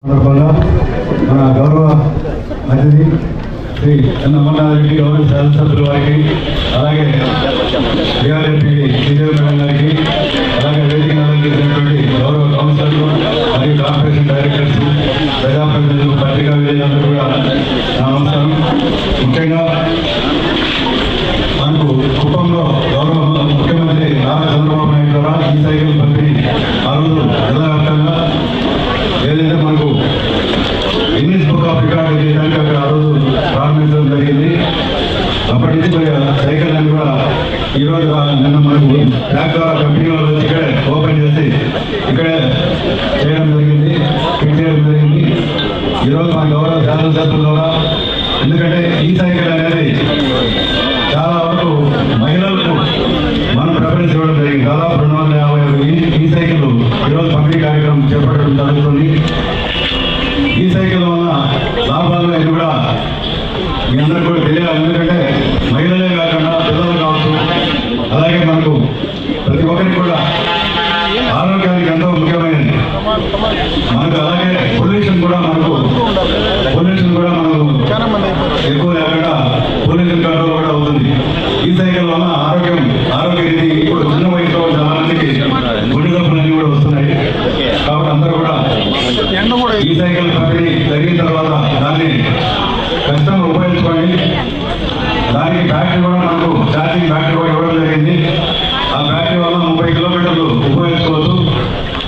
మన గౌరవ అతిథి శ్రీ అన్నమన్నారెడ్డి గౌరవ శాసనసభ్యుల వారికి, అలాగే బీఆర్ఎంపీ శ్రీదేవి మేడం గారికి, అలాగే వేదిక అలంకరించినటువంటి గౌరవ కౌన్సిలర్లు మరియు కార్పొరేషన్ డైరెక్టర్స్, ప్రజాప్రతినిధులు, పత్రికా విలేకరులందరూ కూడా నమస్కారం. ముఖ్యంగా మనకు కుటుంబంలో గౌరవ ముఖ్యమంత్రి నారా చంద్రబాబు నాయుడు ద్వారా ఈ సైకిల్ పంపిణీ ఆ రోజు జిల్లా వ్యాప్తంగా ఏదైతే మనకు గిన్నిస్ బుక్ ఆఫ్ రికార్డ్ చేయడానికి అక్కడ ఆ రోజు ప్రారంభించడం జరిగింది. అప్పటి నుంచి సైకిల్ అని కూడా ఈరోజు నిన్న మనకు బ్యాగ్ ద్వారా కంపెనీ వాళ్ళు వచ్చి ఇక్కడే ఓపెన్ చేసి ఇక్కడే చేయడం జరిగింది, ఫిట్ చేయడం జరిగింది. ఈరోజు మన గౌరవ శాసనసభ్యుల ద్వారా, ఎందుకంటే ఈ సైకిల్ అనేది చాలా వరకు మహిళలకు మనం ప్రిఫరెన్స్ ఇవ్వడం జరిగింది. దాదాపు 250 ఈ సైకిల్ ఈరోజు పంపిణీ కార్యక్రమం చేపట్టడం జరుగుతుంది. ఈ సైకిల్ వల్ల లాభాలు అని కూడా మీ అందరికీ కూడా తెలియాలి. ఎందుకంటే మహిళలే కాకుండా పిల్లలు కావచ్చు, అలాగే మనకు ప్రతి ఒక్కరికి కూడా ఆరోగ్యానికి ఎంతో ముఖ్యమైనది. మనకు అలాగే పొల్యూషన్ కూడా మనకు ఎక్కువ లేకుండా పొల్యూషన్ కంట్రోల్ కూడా అవుతుంది. ఈ సైకిల్ వల్ల ఆరోగ్య రీతి ఇప్పుడు చిన్న వయసులో చాలా మందికి గుండె జబ్బులన్నీ కూడా వస్తున్నాయి. కాబట్టి అందరూ కూడా ఈ సైకిల్ పంపిణీ జరిగిన తర్వాత దాన్ని ఖచ్చితంగా ఉపయోగించుకోండి. దానికి బ్యాటరీ కూడా మనకు ఛార్జింగ్ బ్యాటరీ కూడా ఇవ్వడం జరిగింది. ఆ బ్యాటరీ వల్ల 30 కిలోమీటర్లు ఉపయోగించుకోవచ్చు.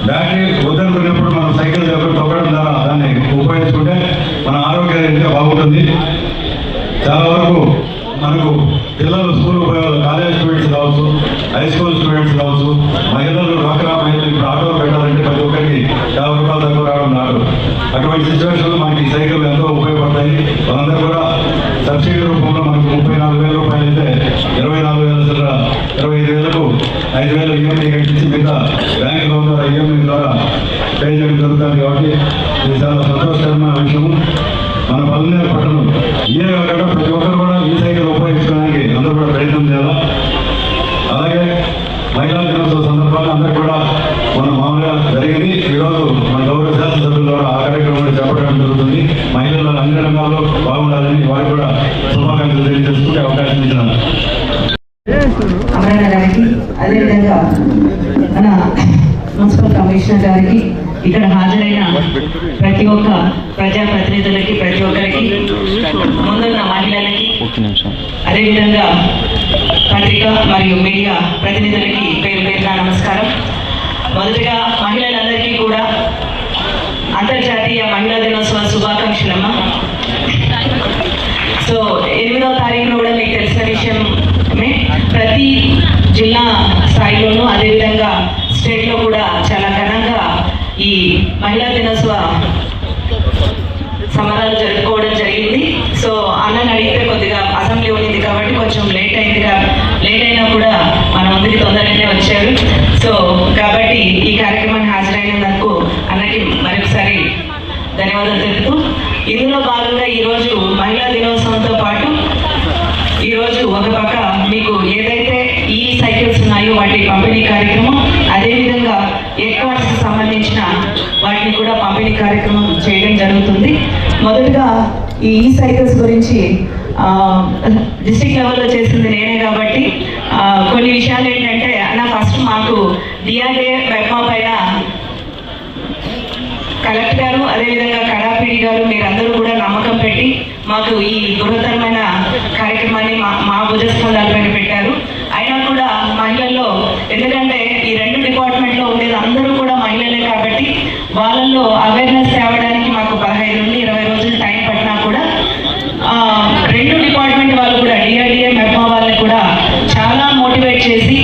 బ్యాటరీ వద్దనుకున్నప్పుడు మనం సైకిల్ దగ్గర తొక్కడం ద్వారా దాన్ని ఉపయోగించుకుంటే మన ఆరోగ్యం ఇంకా బాగుంటుంది. చాలా వరకు మనకు పిల్లలు స్కూల్ కాలేజ్ స్టూడెంట్స్ కావచ్చు, హై స్కూల్ స్టూడెంట్స్ కావచ్చు, మహిళలు డ్వాక్రా మహిళలు ఇప్పుడు ఆటోలు పెట్టాలంటే ప్రతి ఒక్కరికి 50 రూపాయలు తక్కువ రావడం రాదు. అటువంటి సిచ్యువేషన్లో మనకి సైకిల్ ఎంతో ఉపయోగపడతాయి. వాళ్ళందరూ కూడా సబ్సిడీ రూపంలో మనకు 34,000 రూపాయలు అయితే 25,000కు 5,000 ఈఎంఐ కట్టించి మిగతా బ్యాంక్ లోన్ ద్వారా ఈఎంఐ ద్వారా పే చేయడం జరుగుతుంది. కాబట్టి ఇది చాలా సంతోషకరమైన విషయం. మన పల్లె పట్టణం ఇయే కాకుండా ప్రతి ఒక్కరు కూడా ఈ సైకిల్ ఉపయోగించుకోవడానికి అందరూ కూడా ప్రయత్నం చేయాలి. అలాగే మహిళా దినోత్సవ సందర్భంగా అందరూ కూడా మన మామూలుగా జరిగింది. ఈరోజు మన గౌరవ శాసనసభ్యుల ద్వారా ఆ కార్యక్రమాన్ని చేపట్టడం జరుగుతుంది. మహిళలు అన్ని రంగాల్లో బాగుండాలని వారికి కూడా శుభాకాంక్షలు తెలియజేసుకుంటే అవకాశం ఇచ్చినారు. అమరణ గారికి, అదేవిధంగా మన మున్సిపల్ కమిషనర్ గారికి, ఇక్కడ హాజరైన ప్రతి ఒక్క ప్రజాప్రతినిధులకి, ప్రతి ఒక్కరికి, ముందున్న మహిళలకి, అదేవిధంగా పత్రిక మరియు మీడియా ప్రతినిధులకి పేరు పేరున నమస్కారం. మొదటిగా మహిళలందరికీ కూడా అంతర్జాతీయ మహిళా దినోత్సవ శుభాకాంక్షలమ్మ. సో 8వ తారీఖున కూడా మీకు తెలిసిన విషయమే, ప్రతి జిల్లా స్థాయిలోనూ అదేవిధంగా స్టేట్లో కూడా చాలా ఘనంగా ఈ మహిళా దినోత్సవ సంబరాలు జరుపుకోవడం జరిగింది. సో అన్నని అడిగితే కొద్దిగా అసెంబ్లీ ఉండింది కాబట్టి కొంచెం లేట్ అయినా కూడా మన ముందుకి తొందరగానే వచ్చారు. సో కాబట్టి ఈ కార్యక్రమాన్ని హాజరైనందుకు అన్నకి మరొకసారి ధన్యవాదాలు తెలుపుతూ, ఇందులో భాగంగా ఈరోజు మహిళా దినోత్సవంతో పాటు ఈరోజు ఒక పక్క మీకు ఏదైతే ఈ సైకిల్స్ ఉన్నాయో వాటి పంపిణీ కార్యక్రమం, అదేవిధంగా ఎయిర్కార్డ్స్కి సంబంధించిన వాటిని కూడా పంపిణీ కార్యక్రమం చేయడం జరుగుతుంది. మొదటగా ఈ సైకిల్స్ గురించి డిస్ట్రిక్ట్ లెవెల్లో చేసింది నేనే కాబట్టి కొన్ని విషయాలు ఏంటంటే, అన్న ఫస్ట్ మాకు డిఆర్ఏ మెప్మా పైన కలెక్టర్ గారు, అదేవిధంగా కడాపిడి గారు, మీరందరూ కూడా నమ్మకం పెట్టి మాకు ఈ బృహత్తరమైన కార్యక్రమాన్ని మా భుజస్కంధాలపైన పెట్టారు. అయినా కూడా మహిళల్లో, ఎందుకంటే ఈ 2 డిపార్ట్మెంట్లో ఉండేది అందరూ కూడా మహిళలే కాబట్టి వాళ్ళల్లో అవేర్నెస్ తేవడానికి మాకు 15 నుండి 20 రోజులు టైం పట్టినా కూడా 2 డిపార్ట్మెంట్ వాళ్ళు కూడా డిఆర్డిఏ మెప్మా వాళ్ళని కూడా చాలా మోటివేట్ చేసి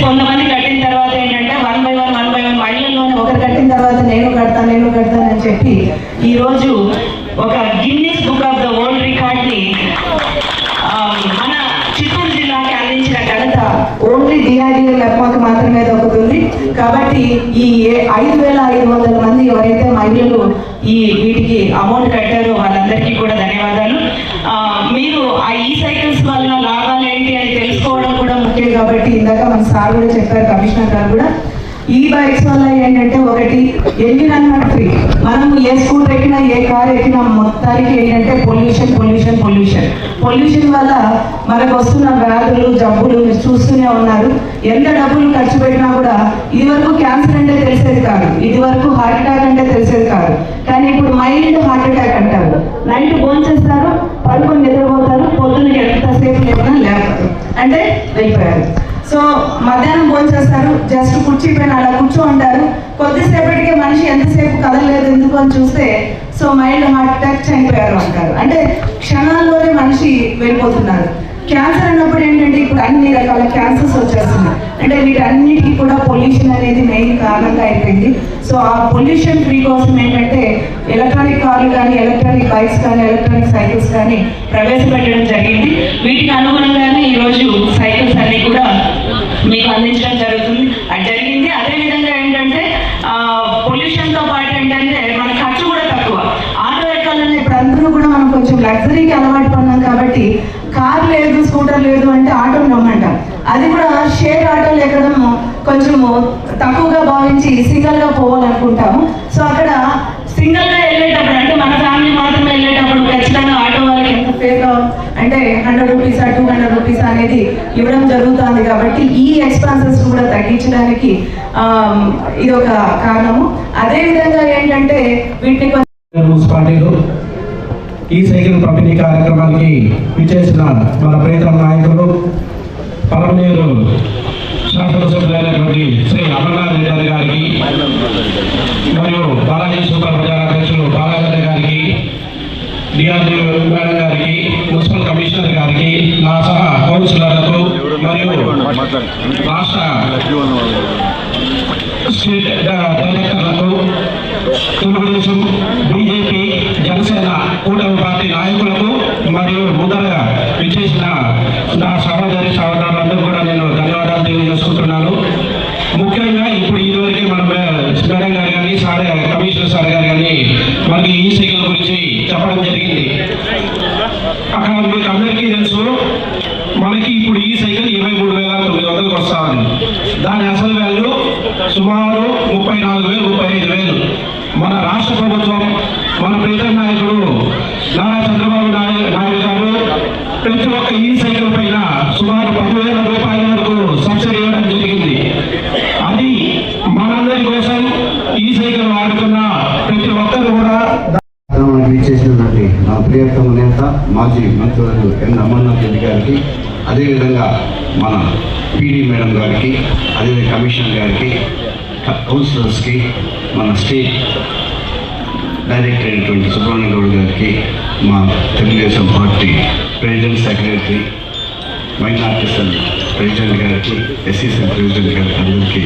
కొంతమంది కట్టిన తర్వాత ఏంటంటే 1 by 1 మహిళల్లోనే ఒకరు కట్టిన తర్వాత నేను కడతానని చెప్పి ఈరోజు ఒక Guinness book of the world రికార్డ్ని మన చిత్తూరు జిల్లాకి అందించిన ఘనత ఓన్లీ డిఆర్డిఏ మెప్మాకి మాత్రమే దక్కుతుంది. కాబట్టి ఈ 5,500 మంది ఎవరైతే మహిళలు వీటికి అమౌంట్ కట్టారో వాళ్ళందరికీ కూడా ధన్యవాదాలు. మీరు ఈ సైకిల్స్ వల్ల లాభాలు ఏంటి అని తెలుసుకోవడం కూడా ముఖ్యం. కాబట్టి ఇందాక మన సార్ కూడా చెప్పారు, కమిషనర్ గారు కూడా, ఈ బైక్స్ వల్ల ఏంటంటే ఒకటి ఎన్విరాన్మెంట్ ఫ్రీ, ఏ స్కూటర్ ఎక్కినా ఏ కార్ ఎక్కినా మొత్తానికి ఏంటంటే పొల్యూషన్ వల్ల మనకు వస్తున్న వ్యాధులు జబ్బులు మీరు చూస్తూనే ఉన్నారు. ఎంత డబ్బులు ఖర్చు పెట్టినా కూడా ఇది వరకు క్యాన్సర్ అంటే తెలిసేది కాదు, ఇది వరకు హార్ట్ అటాక్ అంటే తెలిసేది కాదు. కానీ ఇప్పుడు మైల్డ్ హార్ట్ అటాక్ అంటారు. నైట్ భోంచేస్తారు, పడుకొని నిద్రపోతారు, పొద్దున్న ఎంతసేపు లేకుండా లేకపోతారు అంటే వెళ్ళిపోయారు. సో మధ్యాహ్నం భోంచేస్తారు, జస్ట్ కుర్చీ పైన అలా కూర్చో ఉంటారు. కొద్దిసేపటికే మనిషి ఎంతసేపు కదలలేదు ఎందుకు అని చూస్తే సో మైల్డ్ హార్ట్ అటాక్ చనిపోయారు అంటారు. అంటే క్షణాల్లోనే మనిషి వెళ్ళిపోతున్నారు. క్యాన్సర్ అన్నప్పుడు ఏంటంటే ఇప్పుడు అన్ని రకాల క్యాన్సర్స్ వచ్చేస్తున్నాయి. అంటే వీటన్నిటికీ కూడా పొల్యూషన్ అనేది మెయిన్ కారణంగా అయిపోయింది. సో ఆ పొల్యూషన్ ఫ్రీ కోసం ఏంటంటే ఎలక్ట్రానిక్ కార్లు కానీ, ఎలక్ట్రానిక్ బైక్స్ కానీ, ఎలక్ట్రానిక్ సైకిల్స్ కానీ ప్రవేశపెట్టడం జరిగింది. వీటికి అనుగుణంగానే ఈరోజు సైకిల్స్ అన్ని కూడా మీకు అందించడం జరిగింది. అదేవిధంగా ఏంటంటే పొల్యూషన్తో పాటు ఏంటంటే మన ఖర్చు కూడా తక్కువ. ఆటో ఎక్కాలన్నా ఇప్పుడు అందరూ కూడా మనం కొంచెం లగ్జరీకి అలవాటు పడినాం కాబట్టి కార్ లేదు, స్కూటర్ లేదు అంటే ఆటో నమ్మంటాం. అది కూడా షేర్ ఆటోలు ఎక్కడం కొంచెము తక్కువగా భావించి సింగిల్గా పోవాలనుకుంటాము. సో అక్కడ సింగిల్గా వెళ్ళేటప్పుడు అంటే మన ఫ్యామిలీ మాత్రమే వెళ్ళేటప్పుడు ఖచ్చితంగా ఆటో వాళ్ళకి ఎంత ఫేర్గా అంటే 100 రూపీస్ 200 రూపీస్ అనేది ఇవ్వడం జరుగుతుంది. కాబట్టి ఈ ఎక్స్పెన్సెస్ కూడా తగ్గించడానికి ఇది ఒక కారణము. అదేవిధంగా ఏంటంటే వీటిని మున్సిపాలిటీలో ఈ సైకిల్ పంపిణీ కార్యక్రమానికి విచ్చేసిన మన ప్రియతమ నాయకులు పలమనేరు శాసనసభ్యులైనటువంటి శ్రీ అమర్నాథ్ రెడ్డి గారికి మరియు బాలాజీ సూపర్ బజార్ అధ్యక్షులు బాలాజీ గారికి, డిఆర్డీ మేడం గారికి, మున్సిపల్ కమిషనర్ గారికి, నా సహా కౌన్సిలర్లకు మరియు రాష్ట్ర స్టేట్ డైరెక్టర్లకు, తెలుగుదేశం, బీజేపీ, జనసేన కూటమి పార్టీ నాయకులకు మరియు ముందరగా విచ్చేసిన నా సహోదరులందరూ కూడా నేను ధన్యవాదాలు తెలియజేసుకుంటున్నాను. ముఖ్యంగా ఇప్పుడు ఇదివరకే మన మేడం గారు కానీ కమిషనర్ సార్ గారు కానీ మనకి ఈ సైకిల్ గురించి చెప్పడం జరిగింది. అక్కడ మీకు అందరికీ తెలుసు, మనకి ఇప్పుడు ఈ సైకిల్ 23,900 వస్తా ఉంది. దాని అసలు వాల్యూ సుమారు 34,000 35,000. మన రాష్ట్ర ప్రభుత్వం, మన ప్రీతం నాయకుడు నారా చంద్రబాబు నాయుడు గారు ప్రతి ఒక్క ఈ సైకిల్ పైన సుమారు 10,000 రూపాయల వరకు సబ్సిడీ ఇవ్వడం జరిగింది. అది మనందరి కోసం ఈ సైకిల్ వాడుతున్న ప్రతి ఒక్కరు కూడా చేసినటువంటి నా ప్రియతమ నేత మాజీ మంత్రులు ఎన్ అమర్నాథ్ రెడ్డి గారికి, అదేవిధంగా మన పీడీ మేడం గారికి, అదేవిధంగా కమిషనర్ గారికి, కౌన్సిలర్స్కి, మన స్టేట్ డైరెక్టర్ అయినటువంటి సుబ్రహ్మణ్య గౌడ్ గారికి, మా Telugu Desam party president secretary, minority cell president గారికి, ఎస్సీసీ ప్రెసిడెంట్ గారికి అందరికీ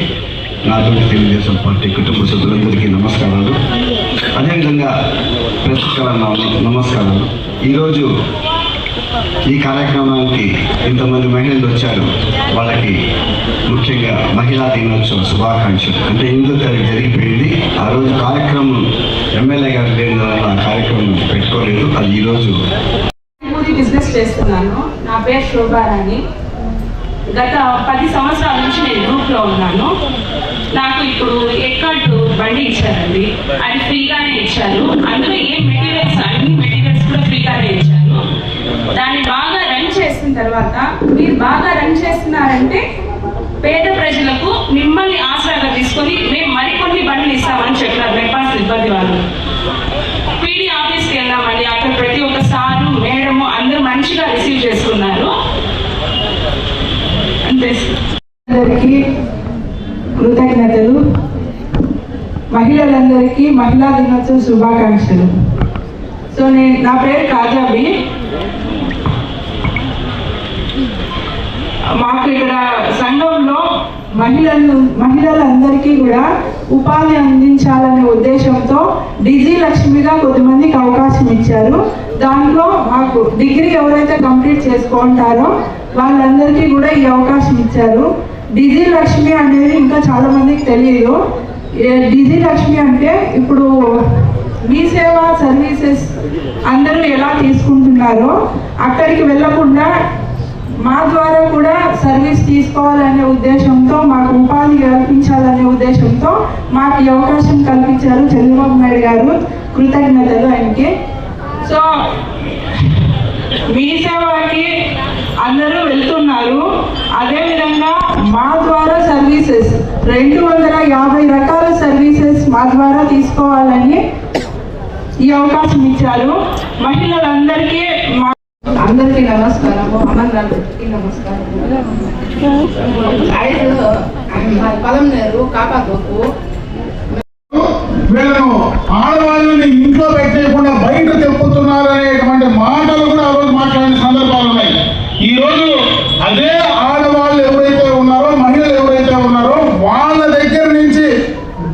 నాతో తెలుగుదేశం పార్టీ కుటుంబ సభ్యులందరికీ నమస్కారాలు. అదేవిధంగా ప్రస్తుత నమస్కారాలు. ఈరోజు ఈ కార్యక్రమానికి ఇంతమంది మహిళలు వచ్చారు. వాళ్ళకి ముఖ్యంగా మహిళా దినోత్సవ శుభాకాంక్షలు. అంటే 8వ తారీఖు జరిగిపోయింది. ఆ రోజు కార్యక్రమం ఎమ్మెల్యే గారు లేని వల్ల కార్యక్రమం పెట్టుకోలేదు. అది ఈరోజు బిజినెస్ చేస్తున్నాను. నా పేరు శోభారాణి. గత 10 సంవత్సరాల నుంచి నేను గ్రూప్లో ఉన్నాను. నాకు ఇప్పుడు ఎక్కడు బండి ఇచ్చారండి, అది ఫ్రీగానే ఇచ్చారు. అందులో ఏ మెటీరియల్స్, అన్ని మెటీరియల్స్ కూడా ఫ్రీగానే ఇచ్చారు. దాన్ని బాగా రన్ చేసిన తర్వాత, మీరు బాగా రన్ చేస్తున్నారంటే పేద ప్రజలకు మిమ్మల్ని ఆసరాగా తీసుకొని మేము మరికొన్ని బండ్లు ఇస్తామని చెప్పారు మెపాస్ సిబ్బంది వాళ్ళు. పీడీ ఆఫీస్కి వెళ్ళామండి. అక్కడ ప్రతి ఒక్క సారు మేడము అందరూ మంచిగా రిసీవ్ చేసుకున్నారు. అందరికీ కృతజ్ఞతలు. మహిళలందరికీ మహిళా దినోత్సవ శుభాకాంక్షలు. సో నా పేరు కాజాబి. మాకు ఇక్కడ సంఘంలో మహిళలందరికీ కూడా ఉపాధి అందించాలనే ఉద్దేశంతో డిజీ లక్ష్మిగా కొద్దిమందికి అవకాశం ఇచ్చారు. దాంట్లో మాకు డిగ్రీ ఎవరైతే కంప్లీట్ చేసుకుంటారో వాళ్ళందరికీ కూడా ఈ అవకాశం ఇచ్చారు. డిజీ లక్ష్మి అనేది ఇంకా చాలా మందికి తెలియదు. డిజీ లక్ష్మి అంటే ఇప్పుడు మీ సేవా సర్వీసెస్ అందరూ ఎలా తీసుకుంటున్నారో అక్కడికి వెళ్ళకుండా మా ద్వారా కూడా సర్వీస్ తీసుకోవాలనే ఉద్దేశంతో, మాకు ఉపాధి కల్పించాలనే ఉద్దేశంతో మాకు ఈ అవకాశం కల్పించారు చంద్రబాబు నాయుడు గారు. కృతజ్ఞతలు ఆయనకి. సో మీ సేవకి అందరూ వెళ్తున్నారు. అదేవిధంగా మా ద్వారా సర్వీసెస్ 250 రకాల సర్వీసెస్ మా ద్వారా తీసుకోవాలని ఈ అవకాశం ఇచ్చారు. మహిళలందరికీ అందరికీ నమస్కారము. అమ్మగారికి నమస్కారం. పలంనేరు కాపాకు వీళ్ళను ఆడవాళ్ళని ఇంట్లో పెట్టేయకుండా బయట తెప్పుతున్నారు అనేటువంటి మాటలు కూడా ఆ రోజు మాట్లాడిన సందర్భాలు ఉన్నాయి. ఈ రోజు అదే ఆడవాళ్ళు ఎవరైతే ఉన్నారో, మహిళలు ఎవరైతే ఉన్నారో వాళ్ళ దగ్గర నుంచి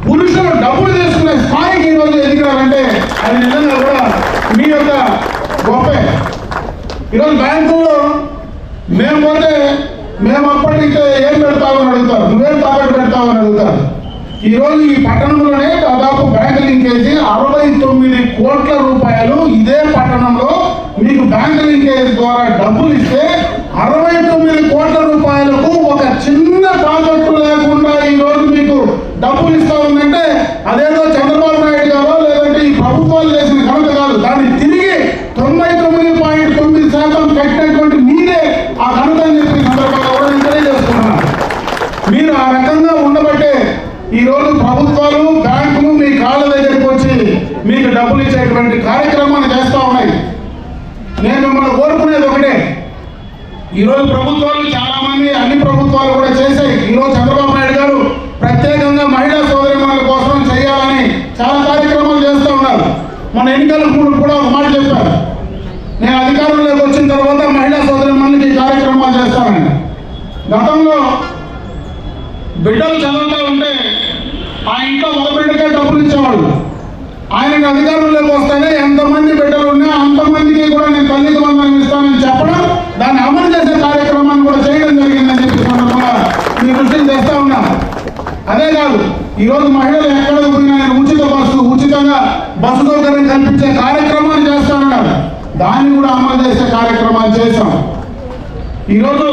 పురుషులు డబ్బులు తీసుకునే స్థాయికి ఈ రోజు ఎదిగినారంటే అది నిజంగా కూడా మీ యొక్క గొప్పే. ఈరోజు బ్యాంకుల్లో మేము పోతే మేము అప్పటికే ఏం పెడతామని అడుగుతారు, నువ్వేం తాకట్టు పెడతామని అడుగుతారు. ఈరోజు ఈ పట్టణంలోనే దాదాపు బ్యాంకు లింకేజీ 69 కోట్ల రూపాయలు ఇదే పట్టణంలో మీకు బ్యాంకు లింకేజ్ ద్వారా డబ్బులు ఇస్తే 69 కోట్ల రూపాయలకు ఒక చిన్న తాకట్టు లేకుండా ఈరోజు మీకు డబ్బులు ఇస్తా ఉందంటే అదేదో చంద్రబాబు నాయుడు గారో లేదంటే ఈ ప్రభుత్వాలు చేసిన ఘనత కాదు. దాన్ని తిరిగి 99.9% కట్టినటువంటి మీరే ఆ ఘనత అని చెప్పి సందర్భంగా కూడా నేను తెలియజేస్తున్నాను. మీరు ఆ రకంగా ఉండబట్టే ఈరోజు ప్రభుత్వాలు బ్యాంకులు మీ కాళ్ళ దగ్గరికి వచ్చి మీకు డబ్బులు ఇచ్చేటువంటి కార్యక్రమాన్ని చేస్తూ ఉన్నాయి. నేను మిమ్మల్ని కోరుకునేది ఒకటే, ఈరోజు ప్రభుత్వాలు చాలా మంది అన్ని ప్రభుత్వాలు కూడా చేశాయి. ఈరోజు చంద్రబాబు నాయుడు గారు ప్రత్యేకంగా మహిళా సోదరిమణుల కోసం చేయాలని చాలా కార్యక్రమాలు చేస్తూ ఉన్నారు. మన ఎన్నికల కూడా ఒక మాట చెప్పారు, నేను అధికారంలోకి వచ్చిన తర్వాత మహిళా సోదరిమణులకి ఈ కార్యక్రమాలు చేస్తానని. గతంలో బిడ్డలు చదువుతూ ఉంటే ఆ ఇంట్లో ఒక బిడ్డకే డబ్బులు ఇచ్చేవాళ్ళు. ఆయనకు అధికారంలోకి వస్తేనే ఎంతమంది బిడ్డలు ఉన్నా అంతమందికి కూడా నేను తల్లికి వందనం ఇస్తానని చెప్పడం, దాన్ని అమలు చేసే కార్యక్రమాన్ని కూడా చేయడం జరిగిందని చెప్పి సందర్భంగా మీ దృష్టికి తెస్తా ఉన్నా. అదే కాదు, ఈరోజు మహిళలు ఎక్కడికి పోయినా నేను ఉచితంగా బస్సు సౌకర్యం కల్పించే కార్యక్రమాన్ని చేస్తానన్నారు. దాన్ని కూడా అమలు చేసే కార్యక్రమాలు చేశాం. ఈరోజు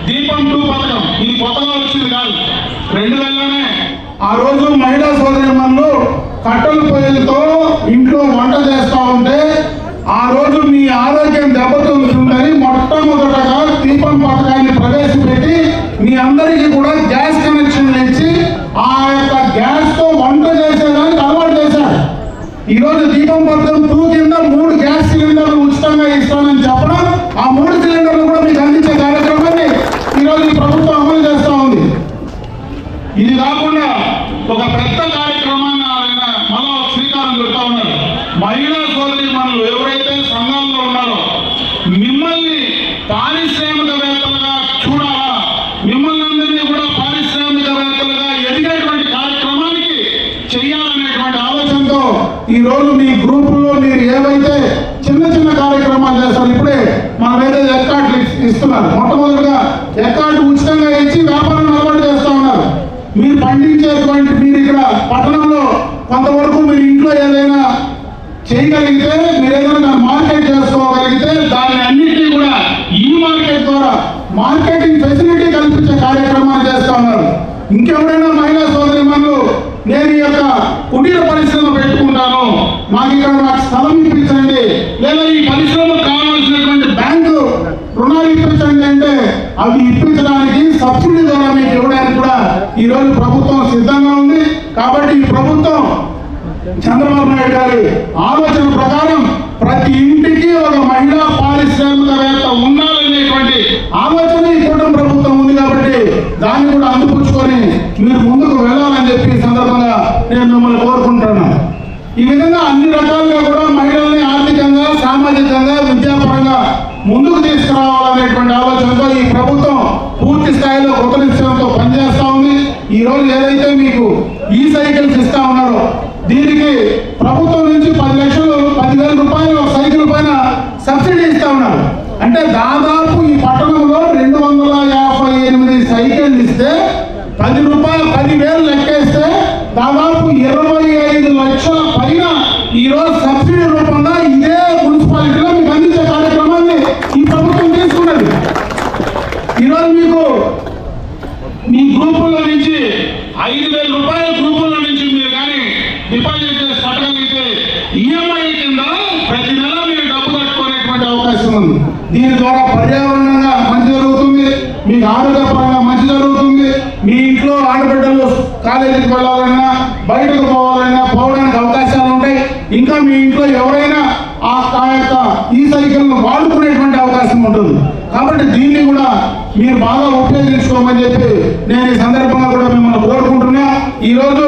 దీపం 2 పథకం ఇది కొత్తగా వచ్చింది కాదు. 2000లోనే ఆ రోజు మహిళా సోదరిమణులు కట్టెల పొయ్యిలతో ఇంట్లో వంట చేస్తూ ఉంటే ఆ రోజు మీ ఆరోగ్యం దెబ్బతింటుందని మొట్టమొదటగా దీపం పథకాన్ని ప్రవేశపెట్టి మీ అందరికీ కూడా గ్యాస్ కనెక్షన్లు ఇచ్చి ఆ యొక్క గ్యాస్తో వంట చేసేదానికి అలవాటు చేశారు. ఈరోజు దీపం పథకం 2 కింద 3 గ్యాస్ సిలిండర్లు ఉచితంగా ఇస్తానని చెప్పడం, ఆ 3 సిలిండర్లు కూడా మీకు అందించే కార్యక్రమాన్ని ఈరోజు ఈ ప్రభుత్వం అమలు చేస్తూ ఉంది. ఇది కాకుండా ఒక పెద్ద కార్యక్రమాన్ని ఆయన మరో శ్రీకారం చుడతా ఉన్నారు. మహిళా సోదరీమణులు ఎవరైతే సంఘాల్లో ఉన్నారో మిమ్మల్ని పారిశ్రామికవేత్తలుగా చూడాలా, మిమ్మల్ని అందరినీ కూడా పారిశ్రామికవేత్తలుగా ఎదిగేటువంటి కార్యక్రమానికి చేయాలనేటువంటి ఆలోచనతో ఈరోజు మీ గ్రూపుల్లో మీరు ఏవైతే చిన్న చిన్న కార్యక్రమాలు చేస్తారు, ఇప్పుడే మనమైతే ఎక్కాట్లు ఇస్తున్నారు. మొట్టమొదటిగా ఎక్కాట్లు ఉచితంగా ఇచ్చి వ్యాపారం అలవాటు చేస్తూ ఉన్నారు. మీరు పండించేటువంటి మీరు ఇక్కడ పట్టణంలో కొంతవరకు మీరు ఇంట్లో ఏదైనా చేయగలిగితే, మీరు ఏదైనా మార్కెట్ చేసుకోగలిగితే దాన్ని అన్నింటినీ కూడా ఈ మార్కెట్ ద్వారా మార్కెటింగ్ ఫెసిలిటీ కల్పించే కార్యక్రమాలు చేస్తూ ఉన్నారు. ఇంకెవరైనా మహిళా సోదరిమణులు నేను ఈ యొక్క కుటీర పరిశ్రమ పెట్టుకుంటాను, నాకు స్థలం ఇప్పించండి, లేదా ఈ పరిశ్రమకు కావాల్సినటువంటి బ్యాంకు రుణాలు ఇప్పించండి అంటే అవి ఇప్పించడానికి సబ్సిడీ ద్వారా మీకు ఇవ్వడానికి కూడా ఈరోజు ప్రభుత్వం సిద్ధంగా ఉంది. కాబట్టి ఈ ప్రభుత్వం చంద్రబాబు నాయుడు గారి ఆలోచన ప్రకారం ప్రతి ఇంటికి ఒక మహిళా పారిశ్రామికవేత్త ఉండాలనేటువంటి ఆలోచన ఈ కూటమి ప్రభుత్వం ఉంది. కాబట్టి దాన్ని కూడా అందిపుచ్చుకొని మీరు ముందుకు వెళ్ళాలని చెప్పి సందర్భంగా నేను మిమ్మల్ని కోరుకుంటున్నాను. ఈ విధంగా అన్ని రకాలుగా కూడా మహిళల్ని ఆర్థికంగా, సామాజికంగా, విద్యాపరంగా ముందుకు తీసుకురావాలనేటువంటి ఆలోచనతో ఈ ప్రభుత్వం పూర్తి స్థాయిలో కొత్త నిశ్చయంతో పనిచేస్తా ఉంది. ఈ రోజు ఏదైతే మీకు ఈ సైకిల్స్ ఇస్తా ఉన్నారో దీనికి ప్రభుత్వం నుంచి 10,00,000 రూపాయలు సైకిల్ పైన సబ్సిడీ ఇస్తా ఉన్నారు. అంటే దాదాపు ఈ పట్టణంలో 258 సైకిల్ ఇస్తే 10,000 లెక్కేస్తే దాదాపు 25 లక్షల పైన ఈరోజు సబ్సిడీ రూపంగా ఇదే మున్సిపాలిటీలో మీకు అందించే కార్యక్రమాన్ని ఈ ప్రభుత్వం తీసుకున్నది. ఈరోజు మీకు మీ గ్రూపుల నుంచి 5,000 రూపాయల గ్రూపుల నుంచి మీరు కానీ డిపాజిట్ చేసి కట్టగలిగితే ఈ అవకాశం ఉంది. దీని ద్వారా పర్యావరణంగా మంచి జరుగుతుంది, మీకు ఆరోగ్యపరంగా మంచి జరుగుతుంది. మీ ఇంట్లో ఆడబిడ్డలు కాలేజీకి వెళ్ళాలన్నా బయటకు పోవాలన్నా పోవడానికి అవకాశాలు ఉంటాయి. ఇంకా మీ ఇంట్లో ఎవరైనా ఆ యొక్క ఈ సైకిల్ను వాడుకునేటువంటి అవకాశం ఉంటుంది. కాబట్టి దీన్ని కూడా మీరు బాగా ఉపయోగించుకోమని చెప్పి నేను ఈ సందర్భంగా కూడా మిమ్మల్ని కోరుకుంటున్నా. ఈరోజు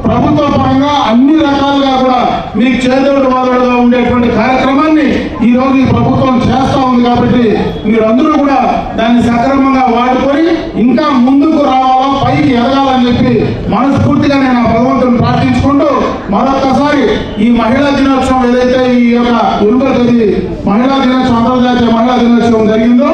ప్రభుత్వ పరంగా అన్ని రకాలుగా కూడా మీకు చేదోడు వాదోడుగా ఉండేటువంటి కార్యక్రమాన్ని ఈరోజు ఈ ప్రభుత్వం చేస్తూ ఉంది. కాబట్టి మీరందరూ కూడా దాన్ని సక్రమంగా వాడుకొని ఇంకా ముందుకు రావాలా, పైకి ఎదగాలని చెప్పి మనస్ఫూర్తిగా నేను ఆ భగవంతుని ప్రార్థించుకుంటూ మరొక్కసారి ఈ మహిళా దినోత్సవం ఏదైతే ఈ యొక్క 8వ తేదీ మహిళా దినోత్సవం, అంతర్జాతీయ మహిళా దినోత్సవం జరిగిందో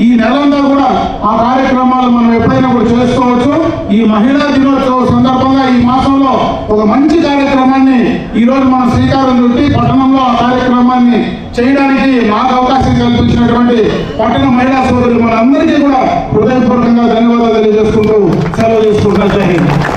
ఈ నెలంతా కూడా ఆ కార్యక్రమాలు మనం ఎప్పుడైనా కూడా చేసుకోవచ్చు. ఈ మహిళా దినోత్సవం సందర్భంగా ఈ మాసంలో ఒక మంచి కార్యక్రమాన్ని ఈరోజు మనం శ్రీకారం చుట్టి పట్టణంలో ఆ కార్యక్రమాన్ని చేయడానికి నాకు అవకాశం కల్పించినటువంటి పట్టణ మహిళా సోదరులు మనందరికీ కూడా హృదయపూర్వకంగా ధన్యవాదాలు తెలియజేసుకుంటూ సెలవు తీసుకుంటాను. జై హింద్.